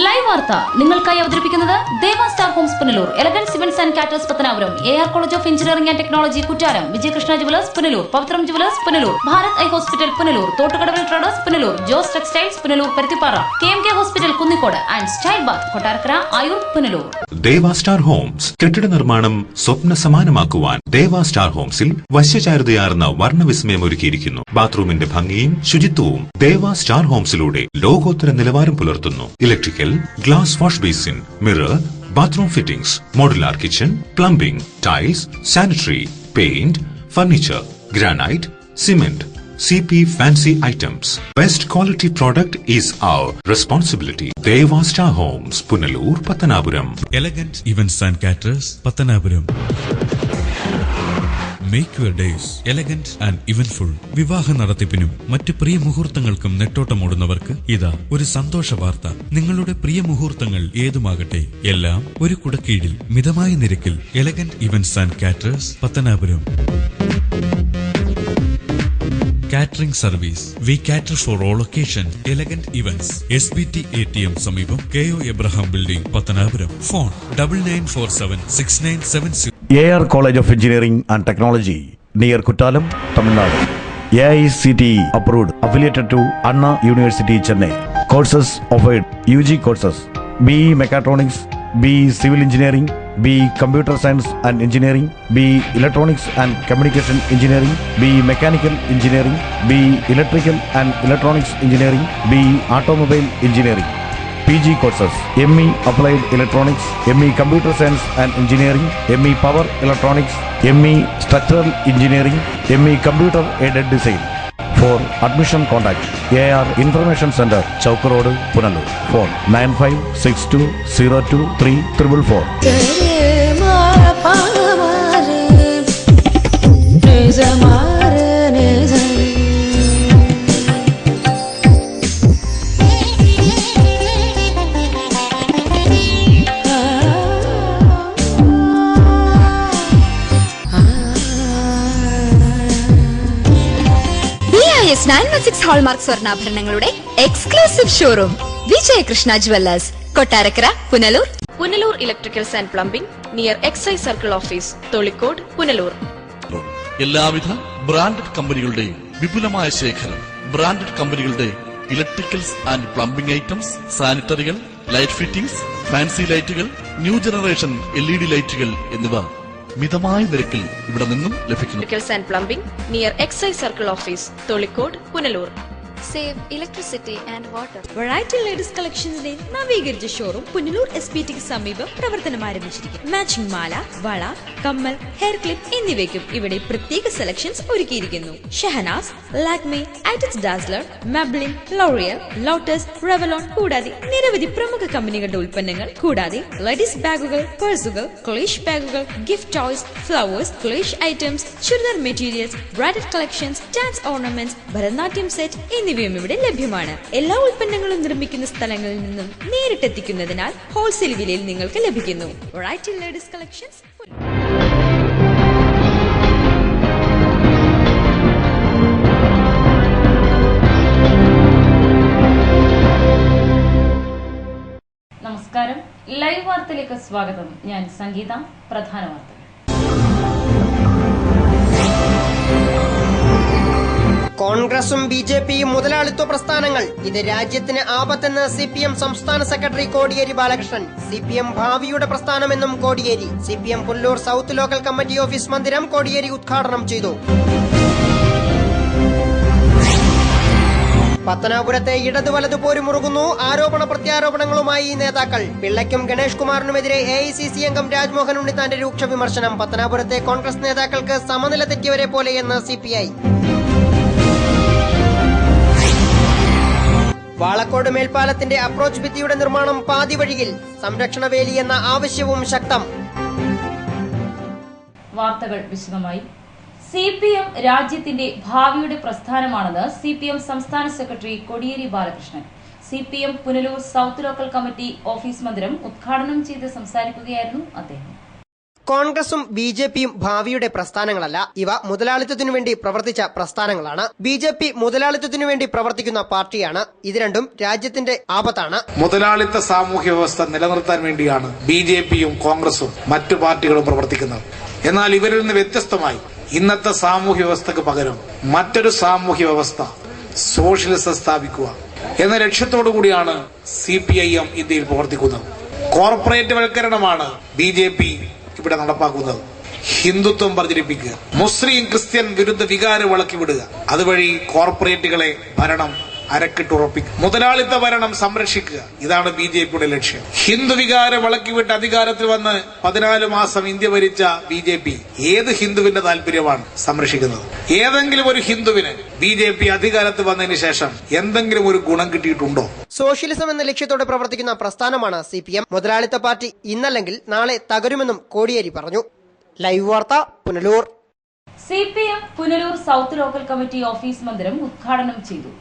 Live വാർത്ത നിങ്ങൾക്കായി അവതരിപ്പിക്കുന്നത് Deva star homes Punalur, elegance events and caterers Pathanapuram, AR college of engineering and technology Kuttaram, Vijayakrishna jewellers Punalur, Pavithram jewellers Punalur, Bharat eye hospital Punalur, Thottukadavil traders Punalur, Jose textiles Punalur Paruthippara, KMK hospital Kunnicode and style bath Kottarakkara Ayur Punalur. Deva star homes കെട്ടിട നിർമ്മാണം സ്വപ്ന സമാനമാക്കുവാൻ ദേവ star ഹോംസിൽ വശ്യചാരുതയാർന്ന വർണ്ണവിസ്മയം ഒരുക്കിയിരിക്കുന്നു. ബാത്റൂമിന്റെ ഭംഗിയും ശുചിത്വവും ദേവ star ഹോംസിലൂടെ ലോകോത്തര നിലവാരം പുലർത്തുന്നു. Electrical, glass wash basin, mirror, bathroom fittings, modular kitchen, plumbing, tiles, sanitary, paint, furniture, granite, cement, CP fancy items. Best quality product is our responsibility. Deva Star Homes, Punalur, Pattanapuram. Elegant Events and Caterers, Pattanapuram. Make your days elegant and eventful. വിവാഹ നടത്തിപ്പിനും മറ്റ് പ്രിയ മുഹൂർത്തങ്ങൾക്കും നെട്ടോട്ടമോടുന്നവർക്ക് ഇതാ ഒരു സന്തോഷ വാർത്ത. നിങ്ങളുടെ പ്രിയ മുഹൂർത്തങ്ങൾ ഏതുമാകട്ടെ, എല്ലാം ഒരു കുടക്കീഴിൽ മിതമായ നിരക്കിൽ. Elegant events and caterers, Pathanapuram. Catering service. We cater for all occasions. Elegant Events, SBT ATM സമീപം, KO Abraham Building, Pathanapuram. Phone 99476970. AR College of Engineering and Technology near Kuttalam, Tamil Nadu. AICTE approved, affiliated to Anna University, Chennai. Courses offered: UG courses, BE Mechatronics, BE Civil Engineering, BE Computer Science and Engineering, BE Electronics and Communication Engineering, BE Mechanical Engineering, BE Electrical and Electronics Engineering, BE Automobile Engineering. PG courses: ME Applied Electronics, ME Computer Science and Engineering, ME Power Electronics, ME Structural Engineering, ME Computer Aided Design. For admission contact AR Information Center, Chowk Road, Punalur. Phone 9562023444. BIS 916 hallmark സ്വർണ്ണാഭരണങ്ങളുടെ exclusive showroom Vijayakrishna jewellers, Kottarakkara, Punalur. Punalur electricals and plumbing near excise circle office, Tholicode, Punalur. എല്ലാവിധ branded കമ്പനികളുടെ വിപുലമായ ശേഖരം. Branded കമ്പനികളുടെ electricals and plumbing items, സാനിറ്ററികൾ, light fittings, fancy ലൈറ്റുകൾ, new generation LED ലൈറ്റുകൾ എന്നിവ മിതമായ നിരക്കിൽ ഇവിടെ നിന്നും ലഭിക്കുന്നു. Electricals and plumbing near excise circle office, Tholicode, Punalur. Save electricity and water. Variety ladies കളക്ഷൻസിന്റെ നവീകരിച്ച ഷോറൂം പുനലൂർ SBTക്ക് സമീപം പ്രവർത്തനം ആരംഭിച്ചിരിക്കുന്നു. മാച്ചിങ് മാല, വള, കമ്മൽ, ഹെയർ ക്ലിപ്പ് എന്നിവയ്ക്കും ഇവിടെ പ്രത്യേക സെലക്ഷൻസ് ഒരുക്കിയിരിക്കുന്നു. Shahnaz, Lakme, Eyetex Dazller, Maybelline, L'Oreal, Lotus, Revlon കൂടാതെ നിരവധി പ്രമുഖ കമ്പനികളുടെ ഉൽപ്പന്നങ്ങൾ, കൂടാതെ ലേഡീസ് ബാഗുകൾ, പേഴ്സുകൾ, ക്ലേഷ് ബാഗുകൾ, ഗിഫ്റ്റ് ടോയ്സ്, ഫ്ലവേഴ്സ്, ക്ലേഷ് items, churidar materials, bridal collections, dance ornaments, Bharatanatyam set എന്നിവയും ഇവിടെ ലഭ്യമാണ്. എല്ലാ ഉൽപ്പന്നങ്ങളും നിർമ്മിക്കുന്ന സ്ഥലങ്ങളിൽ നിന്നും നേരിട്ടെത്തിക്കുന്നതിനാൽ ഹോൾസെയിൽ വിലയിൽ നിങ്ങൾക്ക് ലഭിക്കുന്നു. Variety ladies collections. നമസ്കാരം, ലൈവ് വാർത്തയിലേക്ക് സ്വാഗതം. ഞാൻ സംഗീത. പ്രധാന വാർത്തകൾ. കോൺഗ്രസും BJPയും മുതലാളിത്വ പ്രസ്ഥാനങ്ങൾ. ഇത് രാജ്യത്തിന് ആപത്തെന്ന് CPM സംസ്ഥാന സെക്രട്ടറി കോടിയേരി ബാലകൃഷ്ണൻ. CPM ഭാവിയുടെ പ്രസ്ഥാനമെന്നും Kodiyeri. CPM Punalur south local committee office മന്ദിരം കോടിയേരി ഉദ്ഘാടനം ചെയ്തു. പത്തനാപുരത്തെ ഇടതു വലതു പോരുമുറുകുന്നു. ആരോപണ പ്രത്യാരോപണങ്ങളുമായി നേതാക്കൾ. പിള്ളയ്ക്കും ഗണേഷ് കുമാറിനുമെതിരെ AICC അംഗം രാജ്മോഹൻ ഉണ്ണിത്താന്റെ രൂക്ഷ വിമർശനം. പത്തനാപുരത്തെ കോൺഗ്രസ് നേതാക്കൾക്ക് സമനില തെറ്റിയവരെ പോലെയെന്ന് CPI. വാളക്കോട് മേൽപ്പാലത്തിന്റെ അപ്രോച്ച് ഭിത്തിയുടെ നിർമ്മാണം പാതിവഴിയിൽ. സംരക്ഷണ വേലി എന്ന ആവശ്യവും ശക്തം. വാർത്തകൾ വിശദമായി. CPM രാജ്യത്തിന്റെ ഭാവിയുടെ പ്രസ്ഥാനമാണെന്ന് CPM സംസ്ഥാന secretary Kodiyeri Balakrishnan. CPM Punalur south local committee office മന്ദിരം ഉദ്ഘാടനം ചെയ്ത് സംസാരിക്കുകയായിരുന്നു അദ്ദേഹം. കോൺഗ്രസും ബി.ജെ.പിയും ഭാവിയുടെ പ്രസ്ഥാനങ്ങളല്ല. ഇവ മുതലാളിത്തത്തിനു വേണ്ടി പ്രവർത്തിച്ച പ്രസ്ഥാനങ്ങളാണ്. ബി.ജെ.പി മുതലാളിത്തത്തിനു വേണ്ടി പ്രവർത്തിക്കുന്ന പാർട്ടിയാണ്. ഇത് രണ്ടും രാജ്യത്തിന്റെ ആപത്താണ്. മുതലാളിത്ത സാമൂഹ്യ വ്യവസ്ഥ നിലനിർത്താൻ വേണ്ടിയാണ് ബി.ജെ.പിയും കോൺഗ്രസും മറ്റു പാർട്ടികളും പ്രവർത്തിക്കുന്നത്. എന്നാൽ ഇവരിൽ നിന്ന് വ്യത്യസ്തമായി ഇന്നത്തെ സാമൂഹ്യ വ്യവസ്ഥക്ക് പകരം മറ്റൊരു സാമൂഹ്യ വ്യവസ്ഥ, സോഷ്യലിസം സ്ഥാപിക്കുക എന്ന ലക്ഷ്യത്തോടു കൂടിയാണ് CPIM ഇന്ത്യയിൽ പ്രവർത്തിക്കുന്നത്. കോർപ്പറേറ്റ് വൽക്കരണമാണ് ബി.ജെ.പി ഇവിടെ നടപ്പാക്കുന്നത്. ഹിന്ദുത്വം പ്രചരിപ്പിക്കുക, മുസ്ലിം ക്രിസ്ത്യൻ വിരുദ്ധ വികാരം വളക്കിവിടുക, അതുവഴി കോർപ്പറേറ്റുകളെ ഭരണം അരക്കിട്ടുറപ്പിക്കുക, മുതലാളിത്ത ഭരണം സംരക്ഷിക്കുക. ഇതാണ് ബി.ജെ.പിയുടെ ലക്ഷ്യം. ഹിന്ദു വികാരം വളക്കിവിട്ട് അധികാരത്തിൽ വന്ന് 14 മാസം ഇന്ത്യ ഭരിച്ച ബി.ജെ.പി ഏത് ഹിന്ദുവിന്റെ താല്പര്യമാണ് സംരക്ഷിക്കുന്നത്? ഏതെങ്കിലും ഒരു ഹിന്ദുവിന് ബി.ജെ.പി അധികാരത്തിൽ വന്നതിന് ശേഷം എന്തെങ്കിലും ഒരു ഗുണം കിട്ടിയിട്ടുണ്ടോ? സോഷ്യലിസം എന്ന ലക്ഷ്യത്തോടെ പ്രവർത്തിക്കുന്ന പ്രസ്ഥാനമാണ് CPM. മുതലാളിത്ത പാർട്ടി ഇന്നല്ലെങ്കിൽ നാളെ തകരുമെന്നും കോടിയേരി പറഞ്ഞു. ലൈവ് വാർത്ത, Punalur. CPM Punalur south local committee office മന്ദിരം ഉദ്ഘാടനം ചെയ്തു.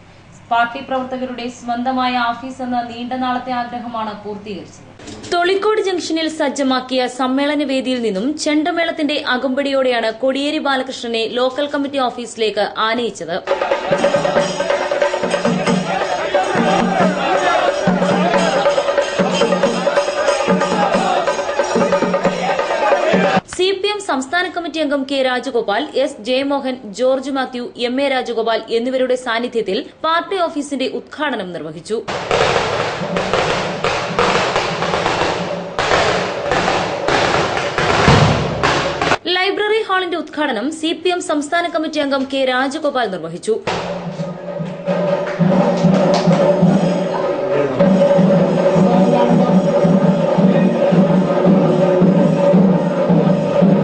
പാർട്ടി പ്രവർത്തകരുടെ സ്വന്തമായ ഓഫീസ് എന്ന നീണ്ട നാളത്തെ ആഗ്രഹമാണ് പൂർത്തീകരിച്ചത്. തൊളിക്കോട് ജംഗ്ഷനിൽ സജ്ജമാക്കിയ സമ്മേളന വേദിയിൽ നിന്നും ചെണ്ടമേളത്തിന്റെ അകമ്പടിയോടെയാണ് കോടിയേരി ബാലകൃഷ്ണനെ ലോക്കൽ കമ്മിറ്റി ഓഫീസിലേക്ക് ആനയിച്ചത്. CPM സംസ്ഥാന കമ്മിറ്റി അംഗം K. Rajagopal, S. Jayamohan, George Mathew, M.A. Rajagopal എന്നിവരുടെ സാന്നിധ്യത്തിൽ പാർട്ടി ഓഫീസിന്റെ ഉദ്ഘാടനം നിർവഹിച്ചു. ലൈബ്രറി ഹാളിന്റെ ഉദ്ഘാടനം CPM സംസ്ഥാന കമ്മിറ്റി അംഗം K. രാജഗോപാൽ നിർവഹിച്ചു.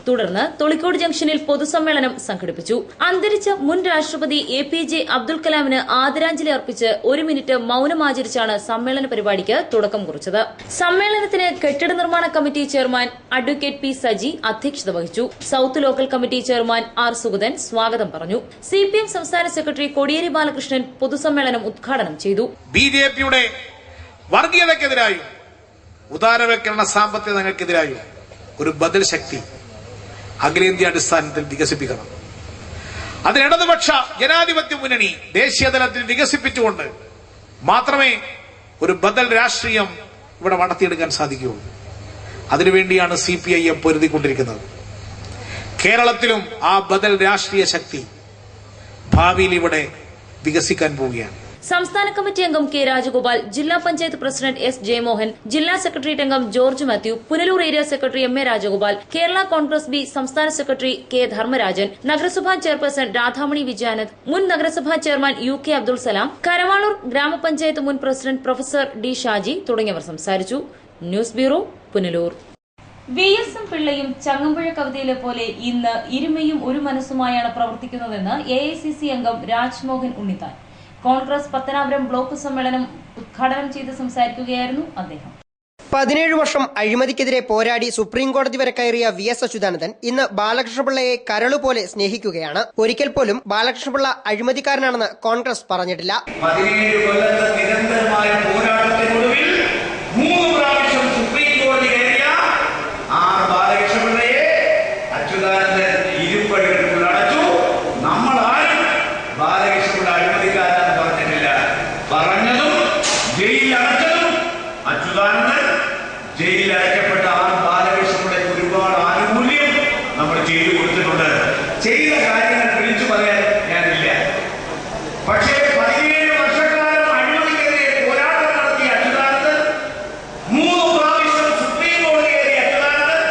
തുടർന്ന് തൊളിക്കോട് ജംഗ്ഷനിൽ പൊതുസമ്മേളനം സംഘടിപ്പിച്ചു. അന്തരിച്ച മുൻ രാഷ്ട്രപതി APJ അബ്ദുൽ കലാമിന് ആദരാഞ്ജലി അർപ്പിച്ച് 1 മിനിറ്റ് മൌനമാചരിച്ചാണ് സമ്മേളന പരിപാടിക്ക് തുടക്കം കുറിച്ചത്. സമ്മേളനത്തിന് കെട്ടിട നിർമ്മാണ committee chairman advocate P. Saji അധ്യക്ഷത വഹിച്ചു. South local committee chairman R. Sugathan സ്വാഗതം പറഞ്ഞു. CPM സംസ്ഥാന സെക്രട്ടറി കോടിയേരി ബാലകൃഷ്ണൻ പൊതുസമ്മേളനം ഉദ്ഘാടനം ചെയ്തു. ബി.ജെ.പിയുടെ വർഗീയതയ്ക്കെതിരായും ഉദാരവൽക്കരണ സാമ്പത്തിക നയങ്ങൾക്കെതിരായും ഒരു ബദൽ ശക്തി അഖിലേന്ത്യാ അടിസ്ഥാനത്തിൽ വികസിപ്പിക്കണം. അതിന് ഇടതുപക്ഷ ജനാധിപത്യ മുന്നണി ദേശീയ തലത്തിൽ വികസിപ്പിച്ചുകൊണ്ട് മാത്രമേ ഒരു ബദൽ രാഷ്ട്രീയം ഇവിടെ വളർത്തിയെടുക്കാൻ സാധിക്കുകയുള്ളൂ. അതിനുവേണ്ടിയാണ് CPIM പൊരുതിക്കൊണ്ടിരിക്കുന്നത്. കേരളത്തിലും ആ ബദൽ രാഷ്ട്രീയ ശക്തി ഭാവിയിൽ ഇവിടെ വികസിക്കാൻ പോവുകയാണ്. സംസ്ഥാന കമ്മിറ്റി അംഗം K. രാജഗോപാൽ, ജില്ലാ പഞ്ചായത്ത് പ്രസിഡന്റ് S. ജയമോഹൻ, ജില്ലാ സെക്രട്ടേറിയറ്റ് അംഗം George Mathew, Punalur area secretary M.A. Rajagopal, Kerala Congress B സംസ്ഥാന സെക്രട്ടറി K. ധർമ്മരാജൻ, നഗരസഭാ ചെയർപേഴ്സൺ രാധാമണി വിജയാനന്ദ്, മുൻ നഗരസഭാ ചെയർമാൻ UK അബ്ദുൾ സലാം, കരവാളൂർ ഗ്രാമപഞ്ചായത്ത് മുൻ പ്രസിഡന്റ് പ്രൊഫസർ D. ഷാജി തുടങ്ങിയവർ സംസാരിച്ചു. News bureau, Punalur. VSM പിള്ളയും ചങ്ങമ്പുഴ കവിതയിലെ പോലെ ഇന്ന് ഇരുമയും ഒരു മനസ്സുമായാണ് പ്രവർത്തിക്കുന്നതെന്ന് AICC അംഗം രാജ്മോഹൻ ഉണ്ണിത്താൻ. കോൺഗ്രസ് പത്തനാപുരം ബ്ലോക്ക് സമ്മേളനം ഉദ്ഘാടനം ചെയ്ത് സംസാരിക്കുകയായിരുന്നു അദ്ദേഹം. 17 വർഷം അഴിമതിക്കെതിരെ പോരാടി സുപ്രീം കോടതി വരെ കയറിയ VS അച്യുതാനന്ദൻ ഇന്ന് ബാലകൃഷ്ണപിള്ളയെ കരളുപോലെ സ്നേഹിക്കുകയാണ്. ഒരിക്കൽ പോലും ബാലകൃഷ്ണപിള്ള അഴിമതിക്കാരനാണെന്ന് കോൺഗ്രസ് പറഞ്ഞിട്ടില്ല. 17 കൊല്ലത്തെ നിരന്തരമായ പോരാട്ടത്തിനൊടുവിൽ 3 പ്രാവശ്യം സുപ്രീം കോടതി കയറിയ ബാലകൃഷ്ണപിള്ളയെ അച്യുതാനന്ദൻ ഇരുപടികൾ അടച്ചു. നമ്മൾ ആരും ബാലകൃഷ്ണപിള്ള അഴിമതിക്കാരനെന്ന് പറഞ്ഞിട്ടില്ല. പറഞ്ഞതും ജയിലിൽ അടച്ചതും അച്യുതാനന്ദൻ. ജയിലിൽ അടയ്ക്കപ്പെട്ട ബാലകൃഷ്ണപിള്ളയ്ക്ക് ഒരുപാട് ആനുകൂല്യം നമ്മൾ ചെയ്തു കൊടുത്തിട്ടുണ്ട്. ചെയ്ത കാര്യങ്ങൾ വിളിച്ചു പറയാൻ ഞാനില്ല. പക്ഷേ 17 വർഷക്കാലം അഴിമതിക്കെതിരെ പോരാട്ടം നടത്തിയ അച്യുതാനന്ദൻ, 3 പ്രാവശ്യം സുപ്രീം കോടതി കയറിയ അച്യുതാനന്ദൻ,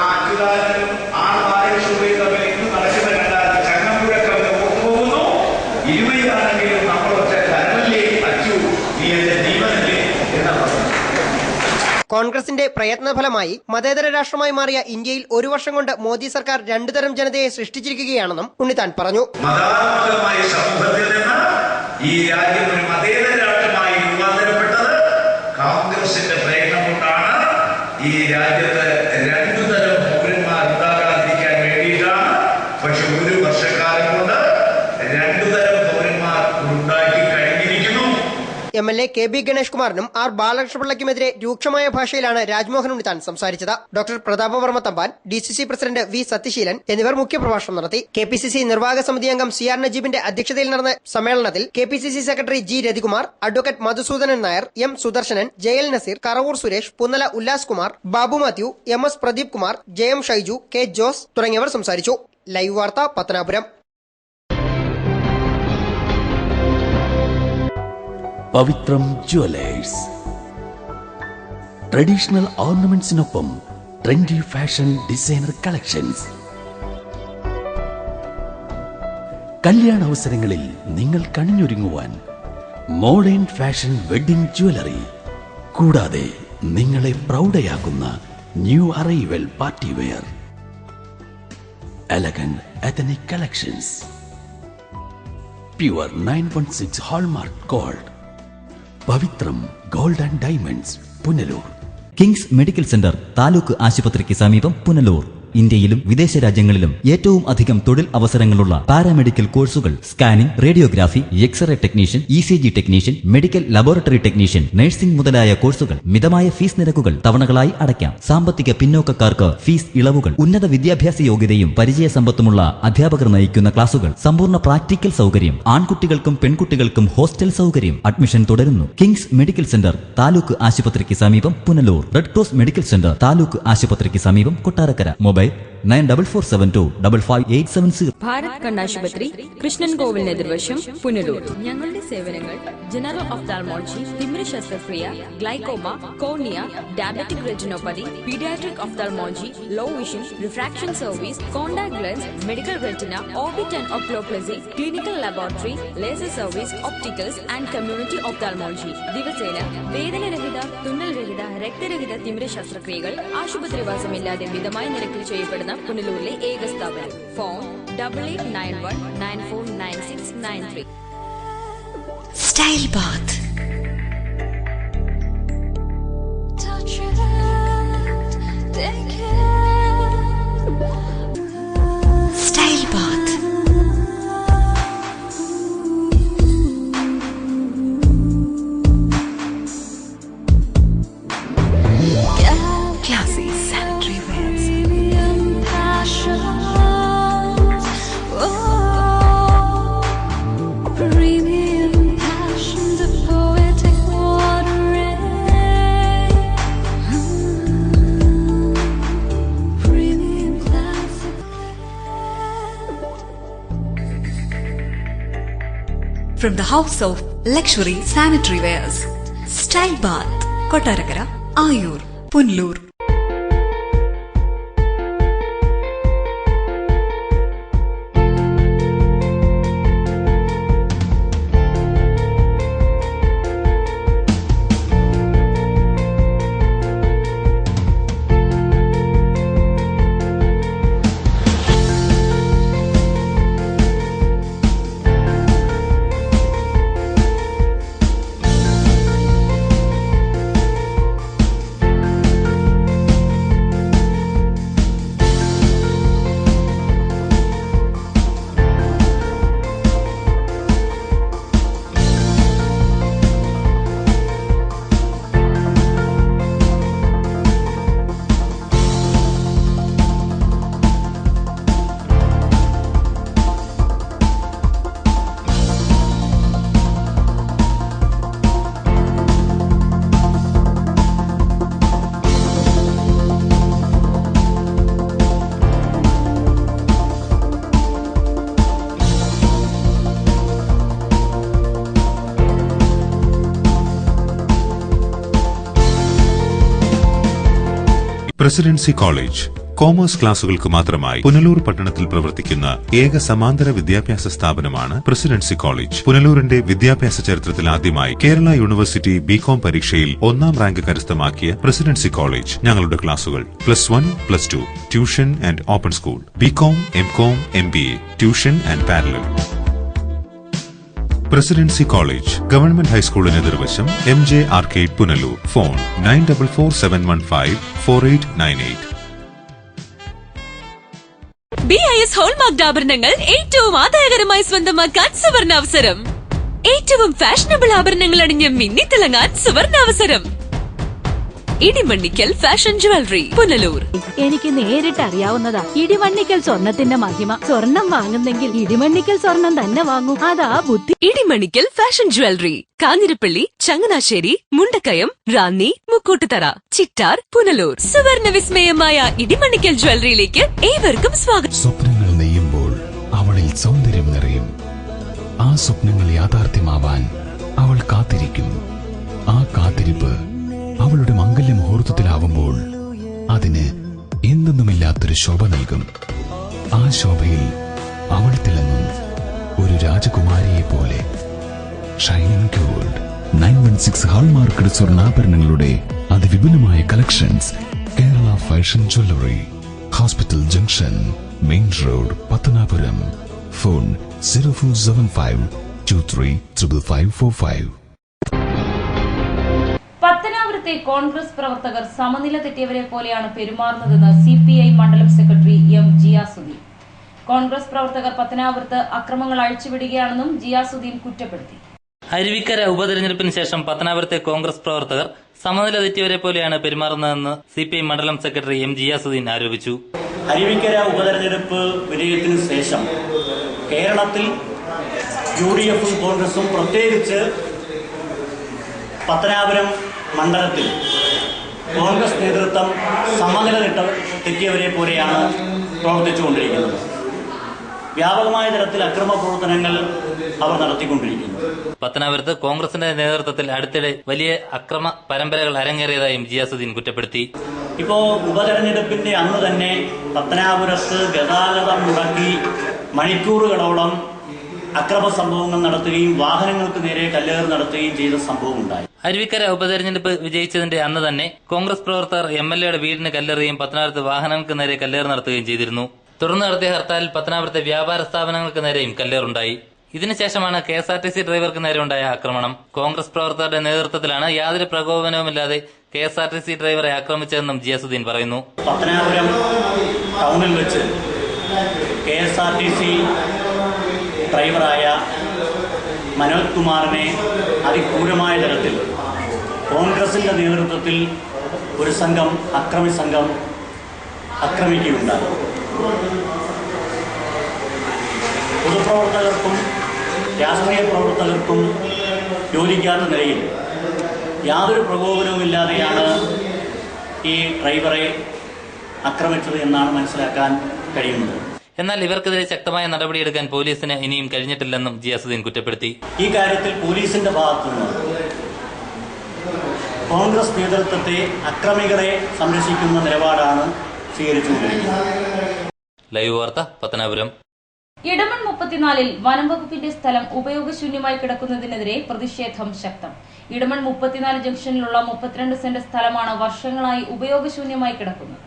അച്യുതാനന്ദനും ബാലകൃഷ്ണപിള്ളയും തമ്മിൽ ഇന്ന് നടക്കുന്ന കണ്ടാൽ ചങ്ങമ്പുഴ കവിത ഓർത്തുപോകുന്നു. ഇരുമയിലാണെങ്കിലും നമ്മളൊക്കെ കരമല്ലേ അച്ചു, നീ എന്റെ ജീവനല്ലേ എന്നാ പറഞ്ഞു. കോൺഗ്രസിന്റെ പ്രയത്നഫലമായി മതേതര രാഷ്ട്രമായി മാറിയ ഇന്ത്യയിൽ 1 വർഷം കൊണ്ട് മോദി സർക്കാർ 2 തരം ജനതയെ സൃഷ്ടിച്ചിരിക്കുകയാണെന്നും ഉണ്ണിത്താൻ പറഞ്ഞു. മതാത്മകമായ സമൂഹത്തിൽ നിന്ന് ഈ രാജ്യം ഒരു മതേതര രാഷ്ട്രമായി രൂപാന്തരപ്പെട്ടത് കോൺഗ്രസിന്റെ പ്രയത്നം കൊണ്ടാണ്. ഈ രാജ്യത്ത് 2 തരം പൗരന്മാർ ഉണ്ടാകാതിരിക്കാൻ വേണ്ടിയിട്ടാണ്. പക്ഷെ 1 വർഷക്കാലം കൊണ്ട് 2 തരം പൗരന്മാർ ഉണ്ടാക്കി കഴിഞ്ഞിരിക്കുന്നു. MLA KB ഗണേഷ് കുമാറിനും ആർ ബാലകൃഷ്ണപിള്ളയ്ക്കുമെതിരെ രൂക്ഷമായ ഭാഷയിലാണ് രാജ്മോഹൻ ഉണ്ണിത്താൻ സംസാരിച്ചത്. Doctor Prathapavarma Thampan, DCC president V Sathyasheelan എന്നിവർ മുഖ്യപ്രഭാഷണം നടത്തി. KPCC നിർവാഹക സമിതി അംഗം CR നജീബിന്റെ അധ്യക്ഷതയിൽ നടന്ന സമ്മേളനത്തിൽ KPCC secretary G Rathikumar, advocate Madhusudanan Nair, M Sudarshanan, JL Naseer, Karavoor Suresh, Punnala Ullas Kumar, Babu Mathew, MS Pradeep Kumar, JM Shaiju, K Jose തുടങ്ങിയവർ സംസാരിച്ചു. ലൈവ് വാർത്ത പത്തനാപുരം. പവിത്രം ജുവലേഴ്സ് ട്രഡീഷണൽ ഓർണമെന്റ്സിനൊപ്പം ട്രെൻഡി ഫാഷൻ ഡിസൈനർ കളക്ഷൻസ്. കല്യാണ അവസരങ്ങളിൽ നിങ്ങൾ കണിഞ്ഞൊരുങ്ങുവാൻ മോഡേൺ ഫാഷൻ വെഡിംഗ് ജ്വല്ലറി, കൂടാതെ നിങ്ങളെ പ്രൗഢയാക്കുന്ന new arrival party wear, elegant ethnic collections, pure 916 hallmark gold. Pavithram gold and diamonds, Punalur. Kings medical centre, taluk ആശുപത്രിക്ക് സമീപം, പുനലൂർ. ഇന്ത്യയിലും വിദേശ രാജ്യങ്ങളിലും ഏറ്റവും അധികം തൊഴിൽ അവസരങ്ങളുള്ള പാരാമെഡിക്കൽ കോഴ്സുകൾ, scanning, radiography, X-ray technician, ECG technician, medical laboratory technician, nursing മുതലായ കോഴ്സുകൾ. മിതമായ ഫീസ് നിരക്കുകൾ തവണകളായി അടയ്ക്കാം. സാമ്പത്തിക പിന്നോക്കക്കാർക്ക് ഫീസ് ഇളവുകൾ. ഉന്നത വിദ്യാഭ്യാസ യോഗ്യതയും പരിചയസമ്പത്തുമുള്ള അധ്യാപകർ നയിക്കുന്ന ക്ലാസുകൾ. സമ്പൂർണ്ണ പ്രാക്ടിക്കൽ സൗകര്യം. ആൺകുട്ടികൾക്കും പെൺകുട്ടികൾക്കും ഹോസ്റ്റൽ സൗകര്യം. അഡ്മിഷൻ തുടരുന്നു. കിങ്സ് മെഡിക്കൽ സെന്റർ, താലൂക്ക് ആശുപത്രിക്ക് സമീപം, Punalur. Red cross medical centre, taluk ആശുപത്രിക്ക് സമീപം, കൊട്ടാരക്കര. മൊബൈൽ 9442555870. ഭാരത് കണ്ണാശുപത്രി, കൃഷ്ണൻ കോവിലിന് എതിർവശം, പുനലൂർ. ഞങ്ങളുടെ സേവനങ്ങൾ ജനറൽ ഒഫ്താൽമോളജി, തിമിര ശസ്ത്രക്രിയ, glaucoma, cornea, diabetic retinopathy, paediatric ophthalmology, low vision, refraction service, contact lens, medical retina, orbit and oculoplasty, clinical laboratory, laser service, opticals and community ophthalmology. ദിവസേന വേദനരഹിത, തുന്നൽരഹിത, രക്തരഹിത തിമിര ശസ്ത്രക്രിയകൾ ആശുപത്രിവാസമില്ലാതെ മിതമായ നിരക്കിൽ ചെയ്യപ്പെടുന്ന പുനലൂരിലെ ഏക സ്ഥാപനം. Phone 8891949693. Style bath. Style bath. Classy sanitary wears. From the house of luxury sanitary wears, Style Bath, Kottarakara, Ayur, Punlur. Presidency college commerce ക്ലാസുകൾക്ക് മാത്രമായി പുനലൂർ പട്ടണത്തിൽ പ്രവർത്തിക്കുന്ന ഏക സമാന്തര വിദ്യാഭ്യാസ സ്ഥാപനമാണ് പ്രസിഡൻസി കോളേജ്. പുനലൂരിന്റെ വിദ്യാഭ്യാസ ചരിത്രത്തിൽ ആദ്യമായി കേരള യൂണിവേഴ്സിറ്റി BCom പരീക്ഷയിൽ 1ാം റാങ്ക് കരസ്ഥമാക്കിയ പ്രസിഡൻസി കോളേജ്. ഞങ്ങളുടെ ക്ലാസുകൾ +1, +2, tuition and open school, BCom, MCom, MBA, tuition and parallel. Presidency college government ഹൈസ്കൂളിന് എതിർവശം, MJ arcade, Punalur. Phone 9447154898. BIS hallmark ആഭരണങ്ങൾ ഏറ്റവും ആദായകരമായി സ്വന്തമാക്കാൻ സുവർണാവസരം. ഏറ്റവും ഫാഷനബിൾ ആഭരണങ്ങൾ അണിഞ്ഞ് മിന്നിത്തിളങ്ങാൻ സുവർണാവസരം. Idimannickal fashion jewellery, Punalur. എനിക്ക് നേരിട്ട് അറിയാവുന്നതാ ഇടിമണ്ണിക്കൽ സ്വർണത്തിന്റെ മഹിമ. സ്വർണം വാങ്ങുന്നെങ്കിൽ ഇടിമണ്ണിക്കൽ സ്വർണം തന്നെ വാങ്ങൂ, അതാ ബുദ്ധി. Idimannickal fashion jewellery, Kanjirappally, Changanassery, Mundakayam, Ranni, Mukkoottuthara, Chittar, Punalur. സുവർണ വിസ്മയമായ ഇടിമണ്ണിക്കൽ ജ്വല്ലറിയിലേക്ക് ഏവർക്കും സ്വാഗതം. സ്വപ്നങ്ങൾ നെയ്യുമ്പോൾ അവളിൽ സൗന്ദര്യം നിറയും. ആ സ്വപ്നങ്ങൾ യാഥാർത്ഥ്യമാവാൻ അവൾ കാത്തിരിക്കും. ആ കാത്തിരിപ്പ് അവളുടെ മംഗല്യ മുഹൂർത്തത്തിലാവുമ്പോൾ അതിന് എന്തെന്നുമില്ലാത്തൊരു ശോഭ നൽകും. ആ ശോഭയിൽ അവൾ തിളങ്ങും ഒരു രാജകുമാരിയെ പോലെ. ഷൈനിങ് ഗോൾഡ് 916 ഹാൾമാർക്കഡ് സ്വർണ്ണാഭരണങ്ങളുടെ അതിവിപുലമായ collections. Kerala fashion jewellery, hospital junction, main road, Pathanapuram. Phone 0475235545. പത്തനാപുരത്തെ കോൺഗ്രസ് പ്രവർത്തകർ സമനില തെറ്റിയവരെ പോലെയാണ് പെരുമാറുന്നതെന്ന് CPI മണ്ഡലം സെക്രട്ടറി M. ജിയാസുദ്ദീൻ. കോൺഗ്രസ് പ്രവർത്തകർ പത്തനാപുരത്ത് അക്രമങ്ങൾ അഴിച്ചുവിടുകയാണെന്നും ജിയാസുദ്ദീൻ കുറ്റപ്പെടുത്തി. അരുവിക്കര ഉപതെരഞ്ഞെടുപ്പിന് ശേഷം പത്തനാപുരത്തെ കോൺഗ്രസ് പ്രവർത്തകർ സമനില തെറ്റിയവരെ പോലെയാണ് പെരുമാറുന്നതെന്ന് CPI മണ്ഡലം സെക്രട്ടറി M. ജിയാസുദ്ദീൻ ആരോപിച്ചു. അരുവിക്കര ഉപതെരഞ്ഞെടുപ്പ് വിജയത്തിനു ശേഷം കേരളത്തിൽ UDF-ഉം കോൺഗ്രസും പ്രത്യേകിച്ച് പത്തനാപുരം മണ്ഡലത്തിൽ കോൺഗ്രസ് നേതൃത്വം സമനില തെറ്റിയവരെ പോലെയാണ് പ്രവർത്തിച്ചുകൊണ്ടിരിക്കുന്നത്. വ്യാപകമായ തരത്തിൽ അക്രമ പ്രവർത്തനങ്ങൾ അവർ നടത്തിക്കൊണ്ടിരിക്കുന്നു. പത്തനാപുരത്ത് കോൺഗ്രസിന്റെ നേതൃത്വത്തിൽ അടുത്തിടെ വലിയ അക്രമ പരമ്പരകൾ അരങ്ങേറിയതായും ജിയാസുദ്ദീൻ കുറ്റപ്പെടുത്തി. ഇപ്പോ ഉപതെരഞ്ഞെടുപ്പിന്റെ അന്ന് തന്നെ പത്തനാപുരത്ത് ഗതാഗതം മുടക്കി മണിക്കൂറുകളോളം അക്രമ സംഭവങ്ങൾ നടത്തുകയും വാഹനങ്ങൾക്ക് നേരെ കല്ലേറ് നടത്തുകയും ചെയ്ത സംഭവമുണ്ടായി. അരുവിക്കര ഉപതെരഞ്ഞെടുപ്പ് വിജയിച്ചതിന്റെ അന്ന് തന്നെ കോൺഗ്രസ് പ്രവർത്തകർ MLA-യുടെ വീടിന് കല്ലെറിയുകയും പത്തനാപുരത്ത് വാഹനങ്ങൾക്ക് നേരെ കല്ലേറ് നടത്തുകയും ചെയ്തിരുന്നു. തുടർന്ന് നടത്തിയ ഹർത്താലിൽ പത്തനാപുരത്തെ വ്യാപാര സ്ഥാപനങ്ങൾക്ക് നേരെയും കല്ലേറുണ്ടായി. ഇതിനുശേഷമാണ് KSRTC ഡ്രൈവർക്ക് നേരെ ഉണ്ടായ ആക്രമണം. കോൺഗ്രസ് പ്രവർത്തകരുടെ നേതൃത്വത്തിലാണ് യാതൊരു പ്രകോപനവുമില്ലാതെ KSRTC ഡ്രൈവറെ ആക്രമിച്ചതെന്നും ജിയാസുദ്ദീൻ പറയുന്നു. പത്തനാപുരം ടൗണിൽ വെച്ച് KSRTC ഡ്രൈവറായ മനോജ് കുമാറിനെ അതിക്രൂരമായ തരത്തിൽ കോൺഗ്രസിന്റെ നേതൃത്വത്തിൽ ഒരു അക്രമി സംഘം ആക്രമിക്കുകയുണ്ടായി. പൊതുപ്രവർത്തകർക്കും രാഷ്ട്രീയ പ്രവർത്തകർക്കും യോജിക്കാത്ത നിലയിൽ യാതൊരു പ്രകോപനവുമില്ലാതെയാണ് ഈ ഡ്രൈവറെ ആക്രമിച്ചത് എന്നാണ് മനസ്സിലാക്കാൻ കഴിയുന്നത്. എന്നാൽ ഇവർക്കെതിരെ ശക്തമായ നടപടിയെടുക്കാൻ പോലീസിന് ഇനിയും കഴിഞ്ഞിട്ടില്ലെന്നും ജിയാസുദ്ദീൻ കുറ്റപ്പെടുത്തി. ഈ കാര്യത്തിൽ പോലീസിന്റെ ഭാഗത്തുനിന്ന് കോൺഗ്രസ് നേതൃത്വത്തെ അക്രമികളെ സംരക്ഷിക്കുന്ന നിലപാടാണ് സ്വീകരിച്ചുകൊണ്ടിരിക്കുന്നത്. ലൈവ് വാർത്ത, പത്തനാപുരം. ഇടമൺ 34-ൽ വനംവകുപ്പിന്റെ സ്ഥലം ഉപയോഗശൂന്യമായി കിടക്കുന്നതിനെതിരെ പ്രതിഷേധം ശക്തം. ഇടമൺ 34 ജംഗ്ഷനിലുള്ള 32 സെന്റ് സ്ഥലമാണ് വർഷങ്ങളായി ഉപയോഗശൂന്യമായി കിടക്കുന്നത്.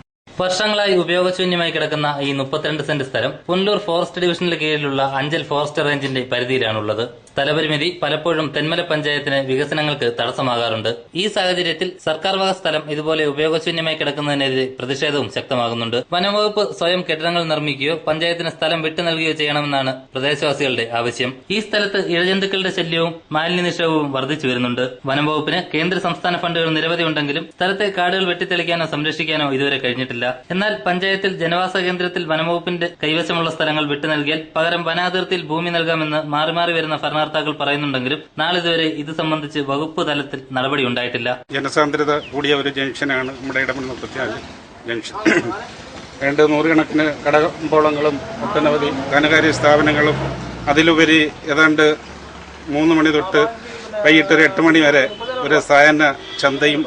വർഷങ്ങളായി ഉപയോഗശൂന്യമായി കിടക്കുന്ന ഈ 32 സെന്റ് സ്ഥലം പുനലൂർ ഫോറസ്റ്റ് ഡിവിഷനിലെ കീഴിലുള്ള അഞ്ചൽ ഫോറസ്റ്റ് റേഞ്ചിന്റെ പരിധിയിലാണുള്ളത്. സ്ഥലപരിമിതി പലപ്പോഴും തെന്മല പഞ്ചായത്തിന് വികസനങ്ങൾക്ക് തടസ്സമാകാറുണ്ട്. ഈ സാഹചര്യത്തിൽ സർക്കാർ വക സ്ഥലം ഇതുപോലെ ഉപയോഗശൂന്യമായി കിടക്കുന്നതിനെതിരെ പ്രതിഷേധവും ശക്തമാകുന്നുണ്ട്. വനംവകുപ്പ് സ്വയം കെട്ടിടങ്ങൾ നിർമ്മിക്കുകയോ പഞ്ചായത്തിന് സ്ഥലം വിട്ടു നൽകുകയോ ചെയ്യണമെന്നാണ് പ്രദേശവാസികളുടെ ആവശ്യം. ഈ സ്ഥലത്ത് ഇഴജന്തുക്കളുടെ ശല്യവും മാലിന്യ നിക്ഷേപവും വർദ്ധിച്ചു വരുന്നുണ്ട്. വനംവകുപ്പിന് കേന്ദ്ര സംസ്ഥാന ഫണ്ടുകൾ നിരവധി ഉണ്ടെങ്കിലും സ്ഥലത്തെ കാടുകൾ വെട്ടിത്തെളിക്കാനോ സംരക്ഷിക്കാനോ ഇതുവരെ കഴിഞ്ഞിട്ടില്ല. എന്നാൽ പഞ്ചായത്തിൽ ജനവാസ കേന്ദ്രത്തിൽ വനംവകുപ്പിന്റെ കൈവശമുള്ള സ്ഥലങ്ങൾ വിട്ടു നൽകിയാൽ പകരം വനാതിർത്തിയിൽ ഭൂമി നൽകാമെന്ന് മാറി മാറി വരുന്ന ഭരണകർത്താക്കൾ പറയുന്നുണ്ടെങ്കിലും നാളിതുവരെ ഇത് സംബന്ധിച്ച് വകുപ്പ് തലത്തിൽ നടപടി ഉണ്ടായിട്ടില്ല. ജനസാന്ദ്രത കൂടിയ ഒരു ജംഗ്ഷനാണ് നമ്മുടെ ഇടമൺ 34 ജംഗ്ഷൻ. 200 കണക്കിന് കടകമ്പോളങ്ങളും ഒട്ടനവധി ധനകാര്യ സ്ഥാപനങ്ങളും അതിലുപരി ഏതാണ്ട് 3 മണി തൊട്ട് വൈകിട്ട് 8 മണി വരെ ഒരു സായാഹ്ന ചന്തയും,